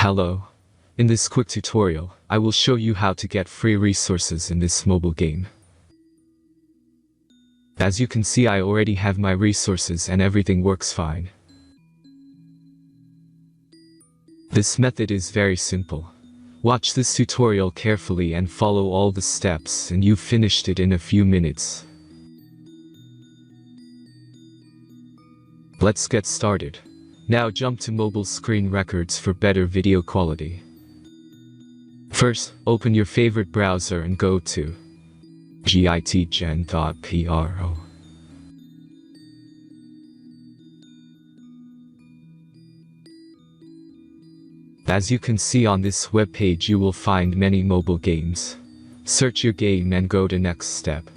Hello. In this quick tutorial, I will show you how to get free resources in this mobile game. As you can see, I already have my resources and everything works fine. This method is very simple. Watch this tutorial carefully and follow all the steps and you've finished it in a few minutes. Let's get started. Now jump to mobile screen records for better video quality. First, open your favorite browser and go to gitgen.pro. As you can see on this web page, you will find many mobile games. Search your game and go to next step.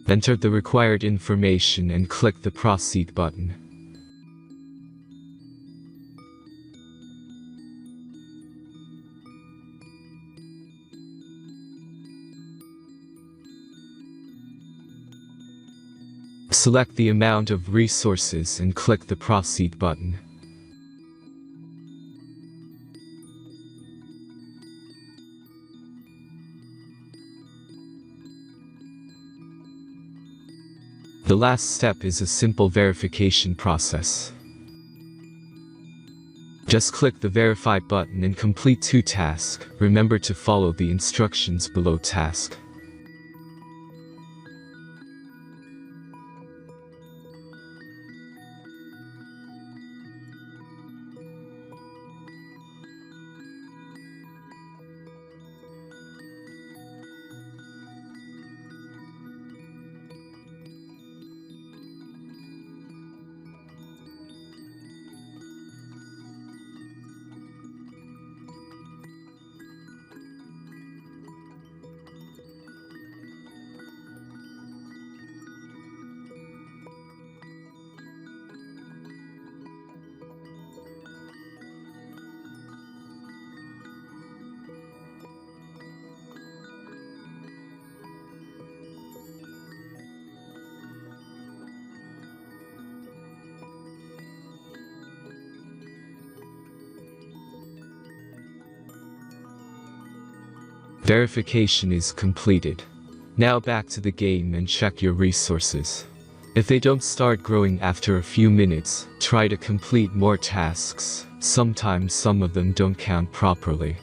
Enter the required information and click the proceed button. Select the amount of resources and click the proceed button. The last step is a simple verification process. Just click the verify button and complete 2 tasks. Remember to follow the instructions below task. Verification is completed. Now back to the game and check your resources. If they don't start growing after a few minutes, try to complete more tasks. Sometimes some of them don't count properly.